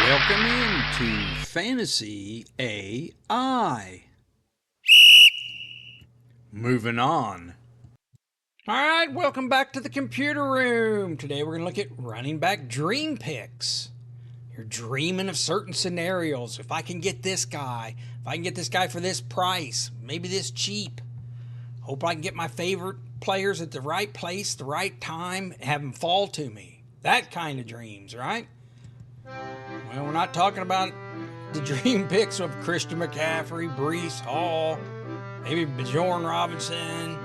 Welcome into Fantasy AI. Moving on. All right, welcome back to the computer room. Today we're going to look at running back dream picks. You're dreaming of certain scenarios. If I can get this guy, if I can get this guy for this price, maybe this cheap. Hope I can get my favorite players at the right place, the right time, have them fall to me. That kind of dreams, right? Well, we're not talking about the dream picks of Christian McCaffrey, Breece Hall, maybe Bjorn Robinson,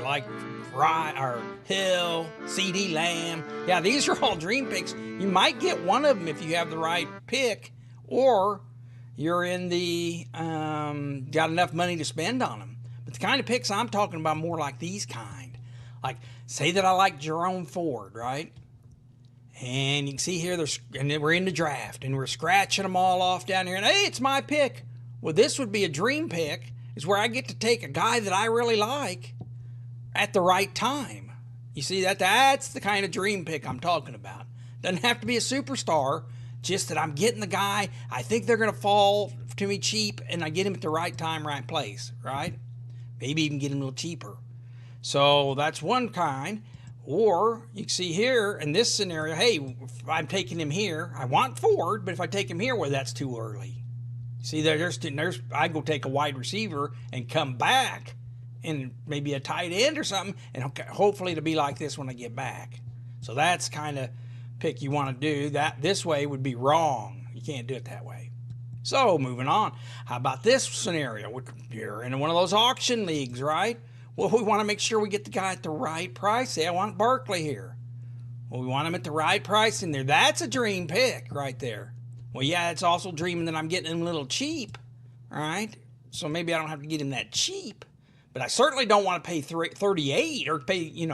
like or Hill, C.D. Lamb. Yeah, these are all dream picks. You might get one of them if you have the right pick, or you're in the got enough money to spend on them. But the kind of picks I'm talking about more like these kind. Like, say that I like Jerome Ford, right? And you can see here, and we're in the draft, and we're scratching them all off down here. And hey, it's my pick. Well, this would be a dream pick, is where I get to take a guy that I really like at the right time. You see that? That's the kind of dream pick I'm talking about. Doesn't have to be a superstar, just that I'm getting the guy. I think they're going to fall to me cheap, and I get him at the right time, right place, right? Maybe even get him a little cheaper. So that's one kind. Or you can see here in this scenario, hey, if I'm taking him here, I want Ford, but if I take him here, well, that's too early. See, there's I go take a wide receiver and come back and maybe a tight end or something, and hopefully it'll be like this when I get back. So that's kind of pick you want to do. That this way would be wrong. You can't do it that way. So moving on, how about this scenario? You're in one of those auction leagues, right? Well, we want to make sure we get the guy at the right price. Say, I want Barkley here. Well, we want him at the right price in there. That's a dream pick right there. Well, yeah, it's also dreaming that I'm getting him a little cheap, all right? So maybe I don't have to get him that cheap, but I certainly don't want to pay 38 or pay,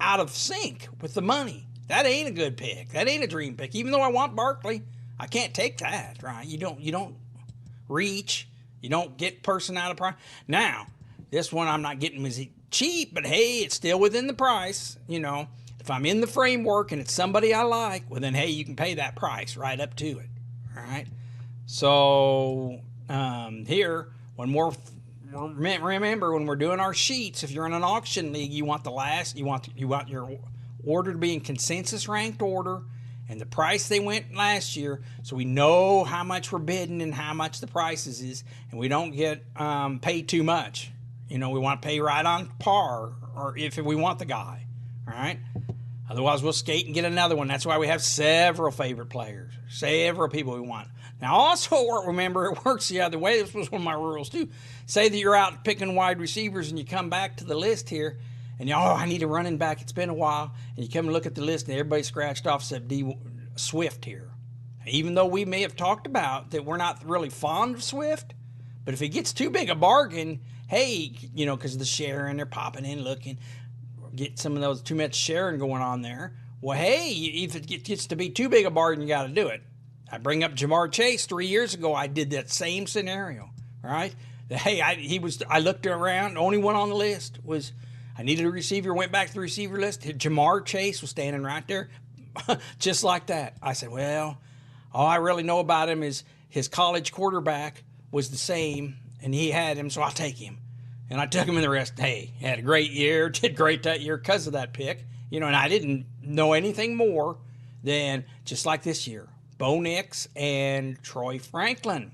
out of sync with the money. That ain't a good pick. That ain't a dream pick. Even though I want Barkley, I can't take that, right? You don't reach. You don't get person out of price. Now, this one I'm not getting as cheap, but hey, it's still within the price. If I'm in the framework and it's somebody I like, well then, hey, you can pay that price right up to it. All right. So here, one more. Remember, when we're doing our sheets, if you're in an auction league, you want your order to be in consensus ranked order and the price they went last year, so we know how much we're bidding and how much the prices is, and we don't get paid too much. We want to pay right on par, or if we want the guy, all right? Otherwise, we'll skate and get another one. That's why we have several favorite players, several people we want. Now, also, remember, it works the other way. This was one of my rules, too. Say that you're out picking wide receivers, and you come back to the list here, and I need a running back. It's been a while. And you come and look at the list, and everybody's scratched off except D. Swift here. Even though we may have talked about that we're not really fond of Swift, but if it gets too big a bargain, hey, because of the sharing, they're popping in, looking, get some of those too much sharing going on there. Well, hey, if it gets to be too big a bargain, you got to do it. I bring up Jamar Chase. 3 years ago, I did that same scenario, right? Hey, I looked around. The only one on the list was I needed a receiver. Went back to the receiver list. Jamar Chase was standing right there, just like that. I said, well, all I really know about him is his college quarterback was the same, and he had him, so I'll take him. And I took him in the rest. Hey, had a great year, did great that year because of that pick. And I didn't know anything more than just like this year. Bo Nix and Troy Franklin,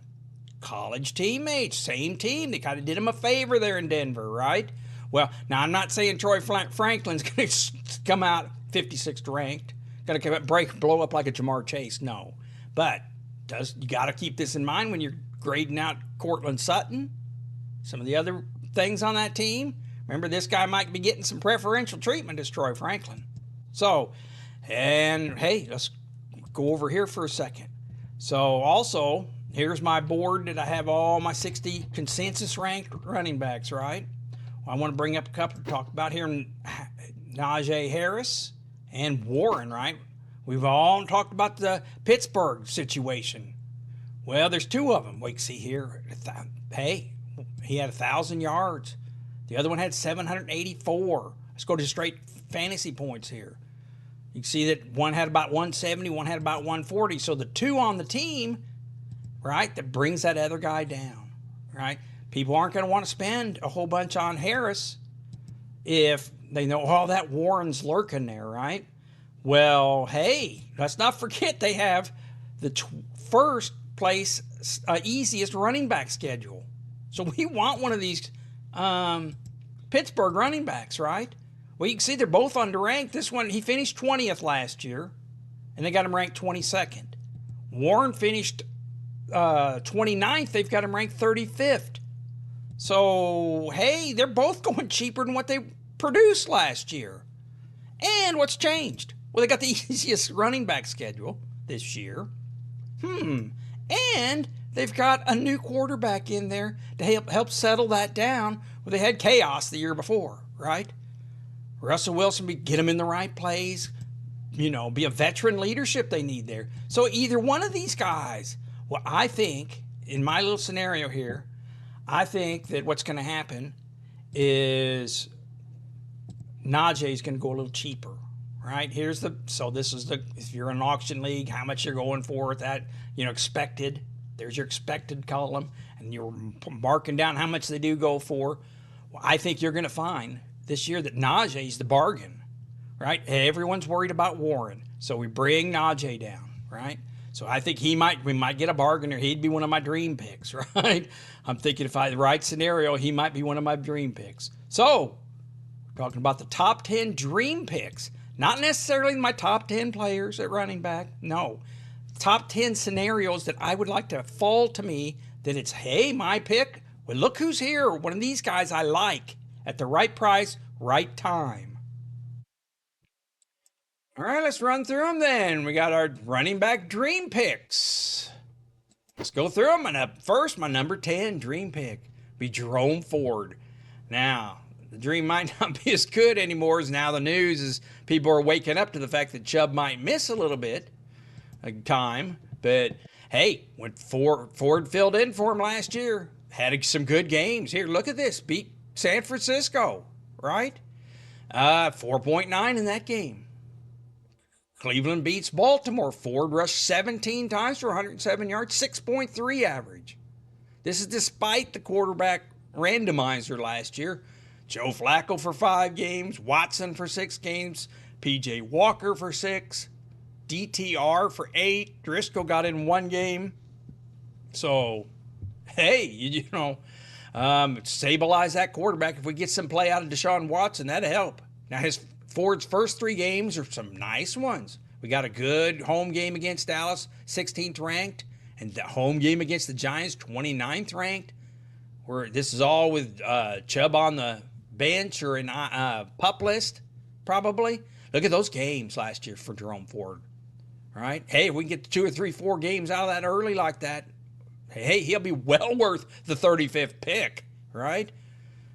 college teammates, same team. They kind of did him a favor there in Denver, right? Well, now I'm not saying Troy Franklin's going to come out 56th ranked, going to blow up like a Jamar Chase. No, but you got to keep this in mind when you're grading out Cortland Sutton, some of the other things on that team. Remember, this guy might be getting some preferential treatment as Troy Franklin. So, and hey, let's go over here for a second. So also, here's my board that I have all my 60 consensus ranked running backs, right? Well, I want to bring up a couple to talk about here. Najee Harris and Warren, right? We've all talked about the Pittsburgh situation. Well, there's two of them. We can see here. Hey, he had 1,000 yards. The other one had 784. Let's go to straight fantasy points here. You can see that one had about 170, one had about 140. So the two on the team, right, that brings that other guy down, right? People aren't going to want to spend a whole bunch on Harris if they know, oh, that Warren's lurking there, right? Well, hey, let's not forget they have the first place easiest running back schedule. So we want one of these Pittsburgh running backs, right? Well, you can see they're both underranked. This one, he finished 20th last year, and they got him ranked 22nd. Warren finished 29th. They've got him ranked 35th. So, hey, they're both going cheaper than what they produced last year. And what's changed? Well, they got the easiest running back schedule this year. And they've got a new quarterback in there to help settle that down. Well, they had chaos the year before, right? Russell Wilson, get him in the right plays, be a veteran leadership they need there. So either one of these guys, well, I think, in my little scenario here, I think that what's going to happen is Najee is going to go a little cheaper, right? So this is if you're in an auction league, how much you're going for at that, expected. There's your expected column, and you're marking down how much they do go for. Well, I think you're going to find this year that Najee's the bargain, right? Everyone's worried about Warren, so we bring Najee down, right? So I think we might get a bargainer. He'd be one of my dream picks, right? I'm thinking if I had the right scenario, he might be one of my dream picks. So we're talking about the top 10 dream picks, not necessarily my top 10 players at running back. No, top 10 scenarios that I would like to fall to me that it's, hey, my pick. Well, look who's here. One of these guys I like at the right price, right time. All right, let's run through them then. We got our running back dream picks. Let's go through them. And up first, my number 10 dream pick be Jerome Ford. Now, the dream might not be as good anymore as now the news is people are waking up to the fact that Chubb might miss a little bit of time. But hey, when Ford filled in for him last year, had some good games. Here, look at this. Beat San Francisco, right? 4.9 in that game. Cleveland beats Baltimore. Ford rushed 17 times for 107 yards, 6.3 average. This is despite the quarterback randomizer last year. Joe Flacco for 5 games, Watson for 6 games, P.J. Walker for 6, DTR for 8. Driscoll got in 1 game. So, hey, stabilize that quarterback. If we get some play out of Deshaun Watson, that'd help. Now, Ford's first 3 games are some nice ones. We got a good home game against Dallas, 16th ranked, and the home game against the Giants, 29th ranked. This is all with Chubb on the bench or in PUP list, probably. Look at those games last year for Jerome Ford. All right? Hey, if we can get 2 or 3, 4 games out of that early like that, hey, he'll be well worth the 35th pick, right?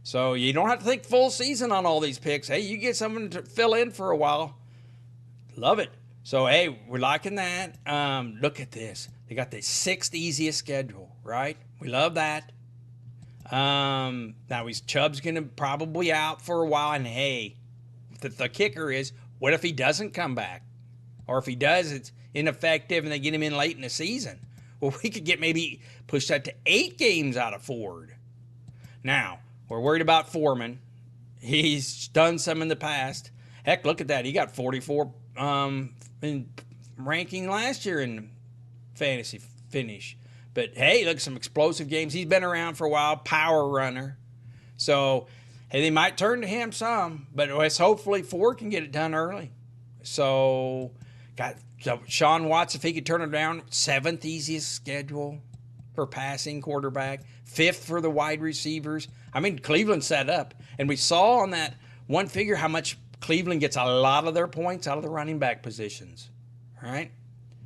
So you don't have to think full season on all these picks. Hey, you get someone to fill in for a while. Love it. So, hey, we're liking that. Look at this. They got the 6th easiest schedule, right? We love that. Now, Chubb's going to probably out for a while. And, hey, the kicker is, what if he doesn't come back? Or if he does, it's ineffective and they get him in late in the season. Well, we could maybe push that to 8 games out of Ford. Now, we're worried about Foreman. He's done some in the past. Heck, look at that. He got 44 in ranking last year in fantasy finish. But, hey, look, some explosive games. He's been around for a while, power runner. So, hey, they might turn to him some, but hopefully Ford can get it done early. So, got Sean Watts, if he could turn it down, 7th easiest schedule for passing quarterback, 5th for the wide receivers. I mean, Cleveland set up. And we saw on that one figure how much Cleveland gets a lot of their points out of the running back positions, right?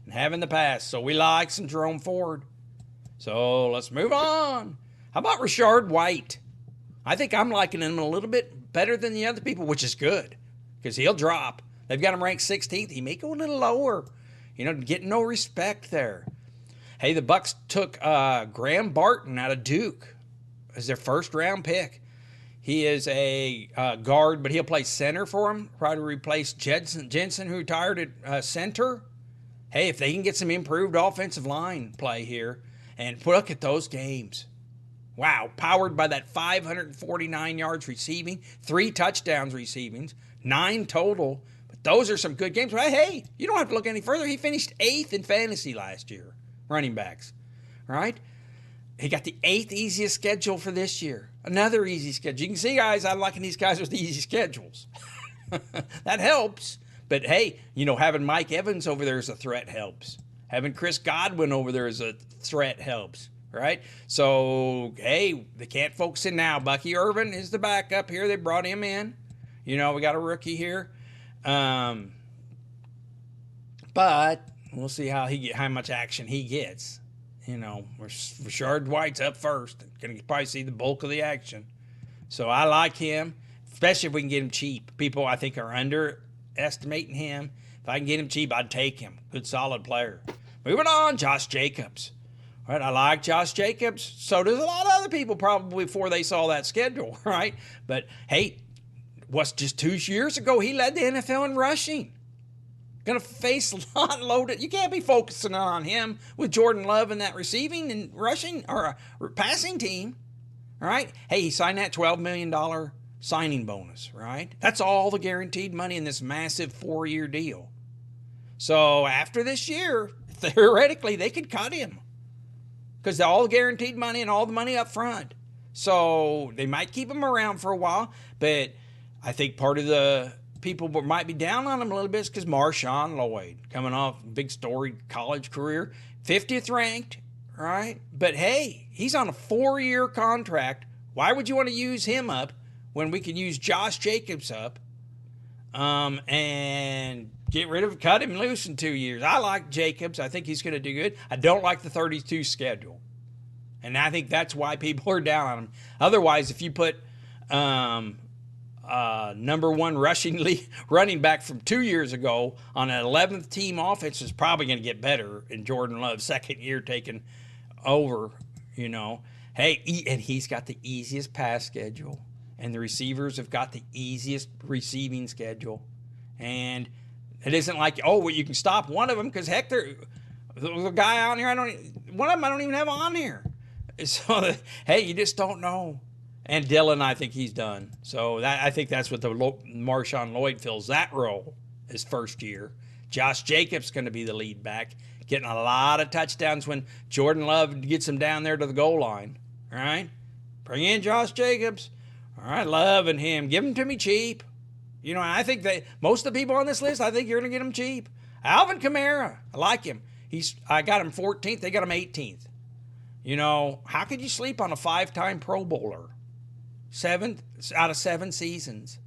And having the pass. So we like some Jerome Ford. So let's move on. How about Rashard White? I think I'm liking him a little bit better than the other people, which is good because he'll drop. They've got him ranked 16th. He may go a little lower. Getting no respect there. Hey, the Bucs took Graham Barton out of Duke as their first round pick. He is a guard, but he'll play center for him, try to replace Jensen, who retired at center. Hey, if they can get some improved offensive line play here, and look at those games. Wow, powered by that 549 yards receiving, 3 touchdowns receiving, 9 total. But those are some good games. But hey, you don't have to look any further. He finished 8th in fantasy last year, running backs, right? He got the 8th easiest schedule for this year. Another easy schedule. You can see, guys, I'm liking these guys with the easy schedules. That helps. But hey, having Mike Evans over there as a threat helps. Having Chris Godwin over there as a threat helps, right? So, hey, they can't focus in now. Bucky Irvin is the backup here. They brought him in. We got a rookie here. But we'll see how much action he gets. Rashard White's up first. Going to probably see the bulk of the action. So I like him, especially if we can get him cheap. People, I think, are underestimating him. If I can get him cheap, I'd take him. Good, solid player. Moving on, Josh Jacobs. All right, I like Josh Jacobs. So does a lot of other people probably before they saw that schedule, right? But, hey, just 2 years ago, he led the NFL in rushing. Going to face a lot loaded. You can't be focusing on him with Jordan Love and that receiving and rushing or passing team, right? Hey, he signed that $12 million signing bonus, right? That's all the guaranteed money in this massive 4-year deal. So after this year, theoretically, they could cut him because all the guaranteed money and all the money up front. So they might keep him around for a while, but I think part of the people might be down on him a little bit because Marshawn Lloyd, coming off big storied college career, 50th ranked, right? But hey, he's on a 4-year contract. Why would you want to use him up when we can use Josh Jacobs up and cut him loose in 2 years? I like Jacobs. I think he's going to do good. I don't like the 32 schedule. And I think that's why people are down on him. Otherwise, if you put number 1 running back from 2 years ago on an 11th team offense is probably going to get better in Jordan Love's second year taking over, Hey, and he's got the easiest pass schedule, and the receivers have got the easiest receiving schedule. And it isn't like, you can stop one of them because heck, the guy on here, one of them I don't even have on here. So, hey, you just don't know. And Dylan, I think he's done. So I think that's what the Marshawn Lloyd fills that role his first year. Josh Jacobs going to be the lead back, getting a lot of touchdowns when Jordan Love gets him down there to the goal line. All right? Bring in Josh Jacobs. All right, loving him. Give him to me cheap. I think that most of the people on this list, I think you're going to get him cheap. Alvin Kamara, I like him. I got him 14th. They got him 18th. How could you sleep on a 5-time Pro Bowler? 7 out of 7 seasons.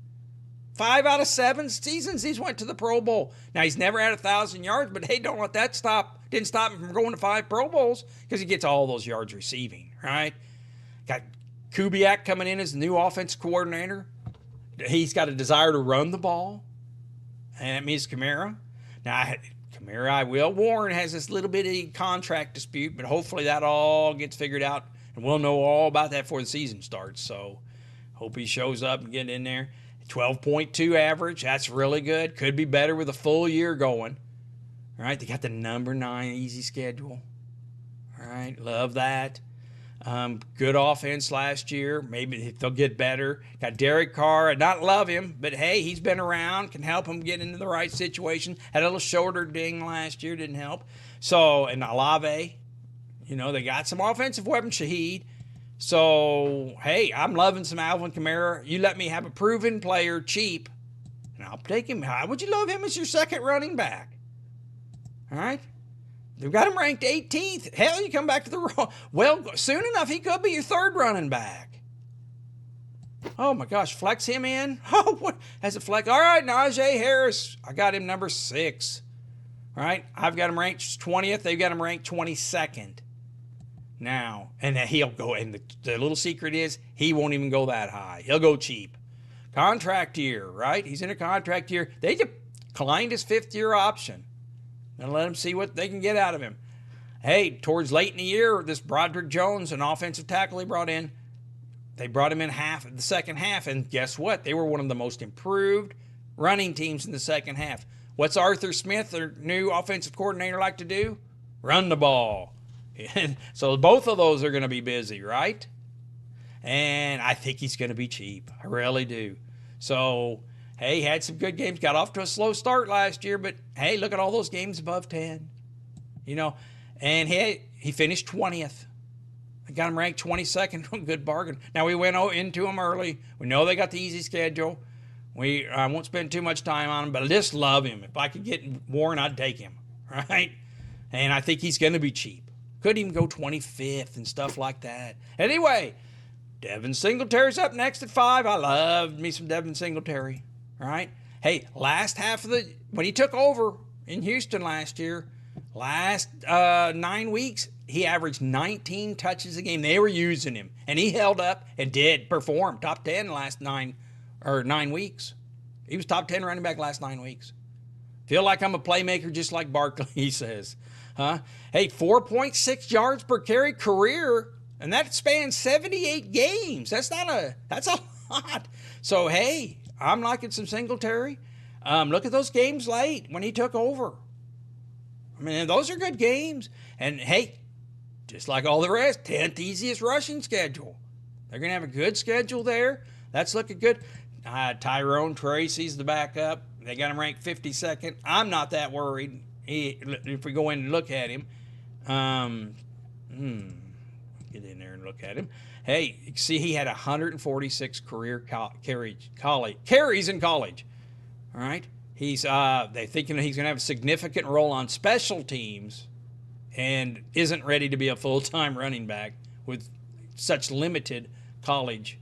5 out of 7 seasons he's went to the Pro Bowl. Now, he's never had 1,000 yards, but hey, don't let that stop. Didn't stop him from going to 5 Pro Bowls because he gets all those yards receiving, right? Got Kubiak coming in as the new offense coordinator. He's got a desire to run the ball, and that means Kamara. Now, Warren has this little bitty contract dispute, but hopefully that all gets figured out, and we'll know all about that before the season starts. So hope he shows up and get in there. 12.2 average, that's really good. Could be better with a full year going. All right, they got the number 9 easy schedule. All right, love that. Good offense last year. Maybe they'll get better. Got Derek Carr. I not love him, but hey, he's been around. Can help him get into the right situation. Had a little shoulder ding last year. Didn't help. So, and Olave, they got some offensive weapons. Shaheed. So, hey, I'm loving some Alvin Kamara. You let me have a proven player cheap, and I'll take him. How would you love him as your second running back? All right? They've got him ranked 18th. Hell, you come back to the well, soon enough, he could be your third running back. Oh, my gosh. Flex him in? Oh, what? Has it flex? All right, Najee Harris. I got him number 6. All right? I've got him ranked 20th. They've got him ranked 22nd. Now, and he'll go, and the little secret is he won't even go that high. He'll go cheap. Contract year, right? He's in a contract year. They declined his 5th-year option. And let him see what they can get out of him. Hey, towards late in the year, this Broderick Jones, an offensive tackle he brought in, They brought him in the second half, and guess what? They were one of the most improved running teams in the second half. What's Arthur Smith, their new offensive coordinator, like to do? Run the ball. So both of those are going to be busy, right? And I think he's going to be cheap. I really do. So, hey, he had some good games. Got off to a slow start last year, but hey, look at all those games above 10. And he finished 20th. I got him ranked 22nd. Good bargain. Now, we went into him early. We know they got the easy schedule. I won't spend too much time on him, but I just love him. If I could get Warren, I'd take him, right? And I think he's going to be cheap. Could even go 25th and stuff like that. Anyway, Devin Singletary's up next at 5. I love me some Devin Singletary, right? Hey, last half of when he took over in Houston last year, last 9 weeks, he averaged 19 touches a game. They were using him, and he held up and did perform. Top 10 the last 9 weeks. He was top 10 running back last 9 weeks. Feel like I'm a playmaker just like Barkley, he says. Hey, 4.6 yards per carry career, and that spans 78 games. That's a lot. So, hey, I'm liking some Singletary. Look at those games late when he took over. I mean, those are good games. And, hey, just like all the rest, 10th easiest rushing schedule. They're going to have a good schedule there. That's looking good. Tyrone Tracy's the backup. They got him ranked 52nd. I'm not that worried if we go in and look at him. Get in there and look at him. Hey, you see he had 146 career carries in college. All right? They're thinking he's going to have a significant role on special teams and isn't ready to be a full-time running back with such limited college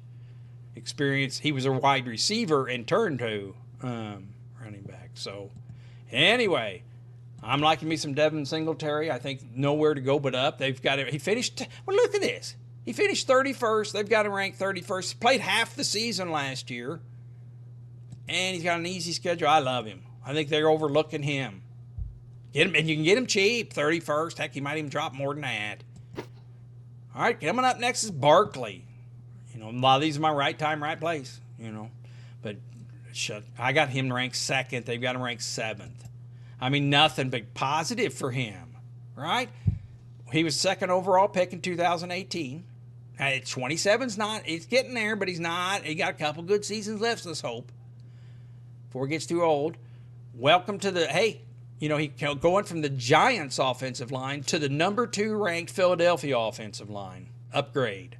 experience. He was a wide receiver and turned to running back. So, anyway, I'm liking me some Devin Singletary. I think nowhere to go but up. They've got it. He finished. Well, look at this. He finished 31st. They've got him ranked 31st. He played half the season last year, and he's got an easy schedule. I love him. I think they're overlooking him. Get him, and you can get him cheap, 31st. Heck, he might even drop more than that. All right, coming up next is Barkley. A lot of these are my right time, right place. But I got him ranked 2nd. They've got him ranked 7th. I mean, nothing but positive for him, right? He was 2nd overall pick in 2018. 27's not, he's getting there, but he's not. He got a couple good seasons left, let's hope, before he gets too old. Welcome to he going from the Giants offensive line to the number 2 ranked Philadelphia offensive line. Upgrade.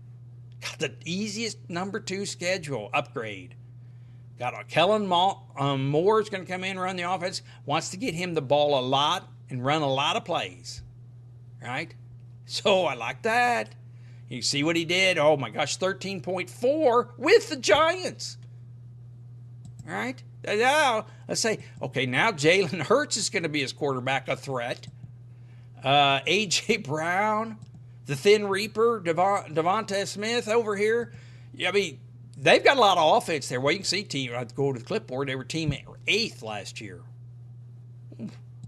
Got the easiest number 2 schedule. Upgrade. Got Kellen Moore's going to come in and run the offense. Wants to get him the ball a lot and run a lot of plays. Right? So I like that. You see what he did? Oh my gosh, 13.4 with the Giants. All right? Now, let's say, okay, now Jalen Hurts is going to be his quarterback, a threat. A.J. Brown, the Thin Reaper, Devonta Smith over here. I mean, they've got a lot of offense there. Well, you can see I'd go to the clipboard. They were team 8th last year.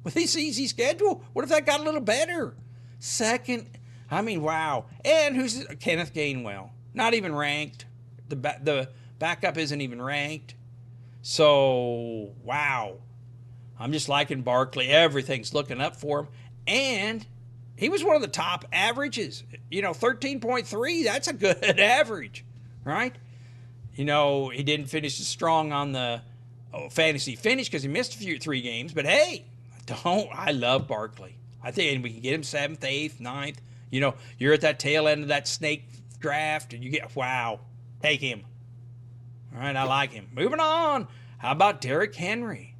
With this easy schedule, what if that got a little better? 2nd. I mean, wow. And who's Kenneth Gainwell? Not even ranked. The backup isn't even ranked. So, wow. I'm just liking Barkley. Everything's looking up for him. And he was one of the top averages. 13.3, that's a good average, right? He didn't finish as strong on the fantasy finish because he missed 3 games. But, hey, I love Barkley. I think we can get him 7th, 8th, 9th. You're at that tail end of that snake draft, and you get, wow, take him. All right, I like him. Moving on. How about Derrick Henry?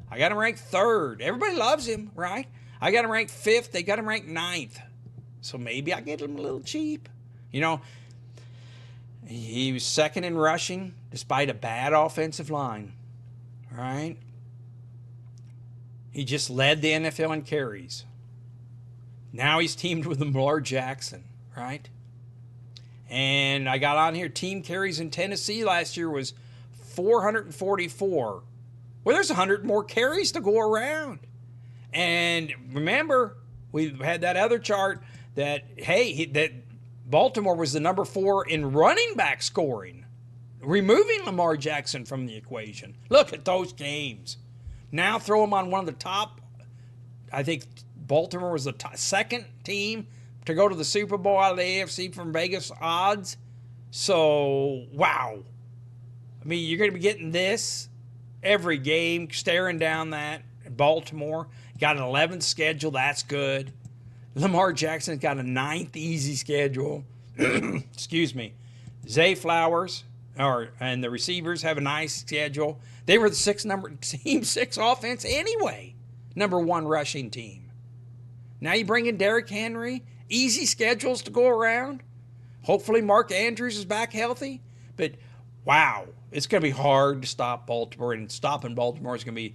I got him ranked 3rd. Everybody loves him, right? I got him ranked 5th. They got him ranked 9th. So maybe I get him a little cheap. He was 2nd in rushing despite a bad offensive line, right? He just led the NFL in carries. Now he's teamed with Lamar Jackson, right? And I got on here, team carries in Tennessee last year was 444. Well, there's 100 more carries to go around. And remember, we had that other chart that, that Baltimore was the number 4 in running back scoring, removing Lamar Jackson from the equation. Look at those games. Now throw them on one of the top. I think Baltimore was the second team to go to the Super Bowl out of the AFC from Vegas odds. So, wow. I mean, you're going to be getting this every game, staring down that. Baltimore got an 11th schedule. That's good. Lamar Jackson's got a 9th easy schedule. Excuse me. Zay Flowers and the receivers have a nice schedule. They were the team 6 offense anyway. Number 1 rushing team. Now you bring in Derrick Henry. Easy schedules to go around. Hopefully Mark Andrews is back healthy. But wow, it's going to be hard to stop Baltimore. And stopping Baltimore is going to be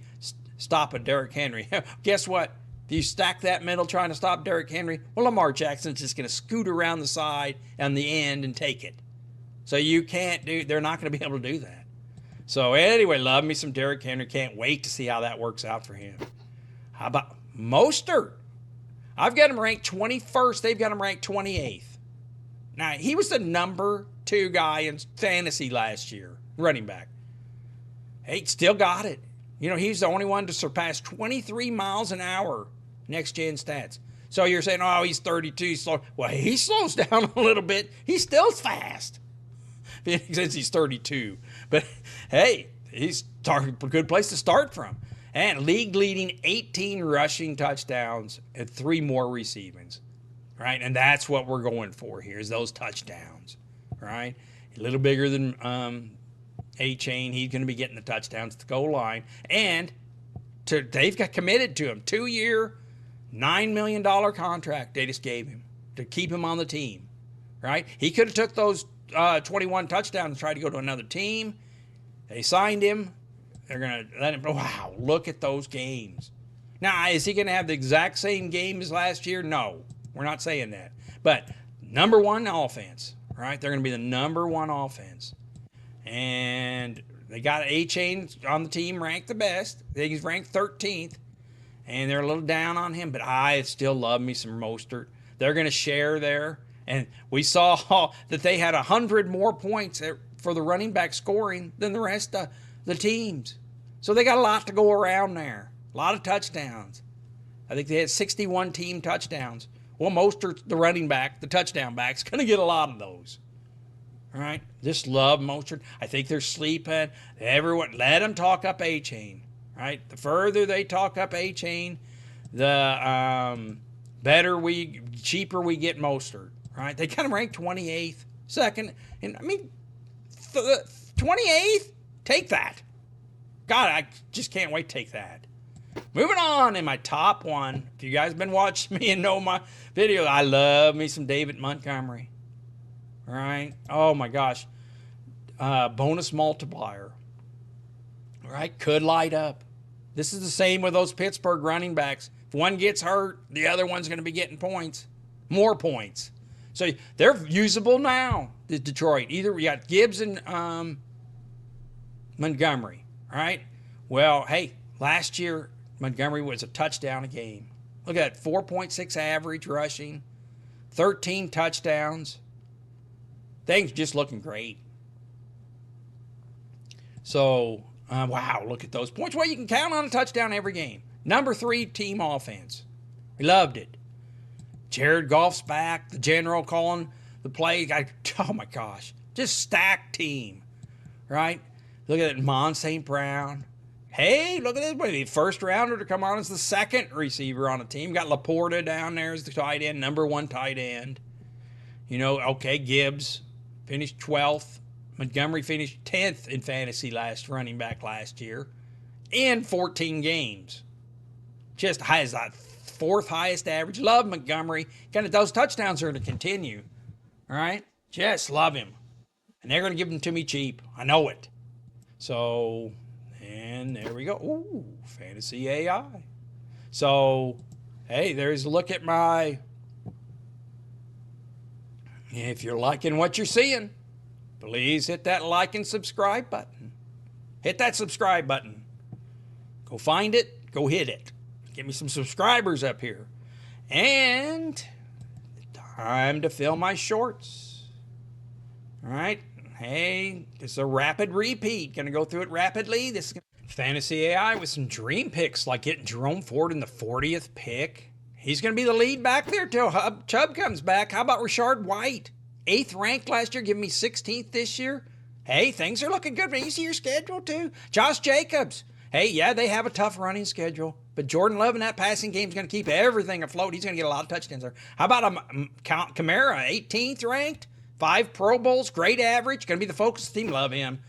stopping Derrick Henry. Guess what? If you stack that middle trying to stop Derrick Henry, well, Lamar Jackson's just going to scoot around the side and the end and take it. So they're not going to be able to do that. So anyway, love me some Derrick Henry. Can't wait to see how that works out for him. How about Mostert? I've got him ranked 21st. They've got him ranked 28th. Now, he was the number 2 guy in fantasy last year, running back. Hey, still got it. You know, he's the only one to surpass 23 miles an hour next-gen stats. So you're saying, oh, he's 32, he's slow. Well, he slows down a little bit. He's still fast since he's 32. But, hey, he's a good place to start from. And league-leading 18 rushing touchdowns and 3 more receivings, right? And that's what we're going for here is those touchdowns, right? A little bigger than A-Chain. He's going to be getting the touchdowns at the goal line. And they've got committed to him. 2-year, $9 million contract they just gave him to keep him on the team, right? He could have took those 21 touchdowns and tried to go to another team. They signed him. They're going to let him, wow, look at those games. Now, is he going to have the exact same game as last year? No, we're not saying that. But number 1 offense, right? They're going to be the number 1 offense. And they got A-Chain on the team ranked the best. I think he's ranked 13th. And they're a little down on him, but I still love me some Mostert. They're going to share there. And we saw that they had 100 more points for the running back scoring than the rest of the teams. So they got a lot to go around there. A lot of touchdowns. I think they had 61 team touchdowns. Well, Mostert, the running back, the touchdown back, is going to get a lot of those. All right? Just love Mostert. I think they're sleeping. Everyone, let them talk up A-Chain. Right? The further they talk up A-Chain, the cheaper we get Mostert. Right? They kind of rank 28th, second. And I mean, 28th? Take that. God, I just can't wait to take that. Moving on in my top one. If you guys been watching me and know my video, I love me some David Montgomery. All right? Oh, my gosh. Bonus multiplier. All right? Could light up. This is the same with those Pittsburgh running backs. If one gets hurt, the other one's going to be getting points. More points. So they're usable now, the Detroit. Either we got Gibbs and Montgomery, all right? Well, hey, last year, Montgomery was a touchdown a game. Look at that, 4.6 average rushing, 13 touchdowns. Things just looking great. So, wow, look at those points. Well, you can count on a touchdown every game. Number 3 team offense. We loved it. Jared Goff's back. The general calling the play. Oh, my gosh. Just stacked team, right? Look at that, Mon St. Brown. Hey, look at this. The first rounder to come on as the second receiver on the team. Got Laporta down there as the tight end, number 1 tight end. You know, okay, Gibbs finished 12th. Montgomery finished 10th in fantasy running back last year in 14 games. Just has that 4th highest average. Love Montgomery. Kind of those touchdowns are going to continue. All right? Just love him. And they're going to give them to me cheap. I know it. So, and there we go. Ooh, fantasy AI. So, hey, there's a look at my, if you're liking what you're seeing, please hit that like and subscribe button. Hit that subscribe button. Go find it. Go hit it. Get me some subscribers up here. And Time to fill my shorts. All right. Hey, this is a rapid repeat. Gonna go through it rapidly. This is Fantasy AI with some dream picks, like getting Jerome Ford in the 40th pick. He's going to be the lead back there till Chubb comes back. How about Rashard White? 8th ranked last year, giving me 16th this year. Hey, things are looking good. You see your schedule too. Josh Jacobs. Hey, yeah, they have a tough running schedule, but Jordan Love in that passing game is going to keep everything afloat. He's going to get a lot of touchdowns there. How about Kamara, 18th ranked? 5 Pro Bowls, great average. Going to be the focus of the team. Love him.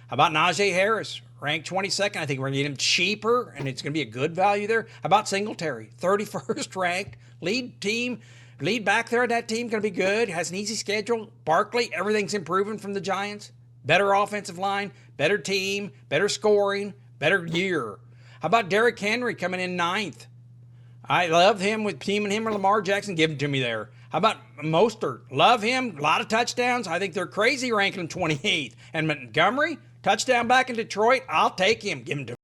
How about Najee Harris? Ranked 22nd. I think we're going to get him cheaper, and it's going to be a good value there. How about Singletary? 31st ranked. Lead back there at that team. Going to be good. Has an easy schedule. Barkley, everything's improving from the Giants. Better offensive line, better team, better scoring, better year. How about Derrick Henry coming in 9th? I love him with teaming him or Lamar Jackson. Give him to me there. How about Mostert? Love him. A lot of touchdowns. I think they're crazy ranking him 28th. And Montgomery, touchdown back in Detroit. I'll take him. Give him to me.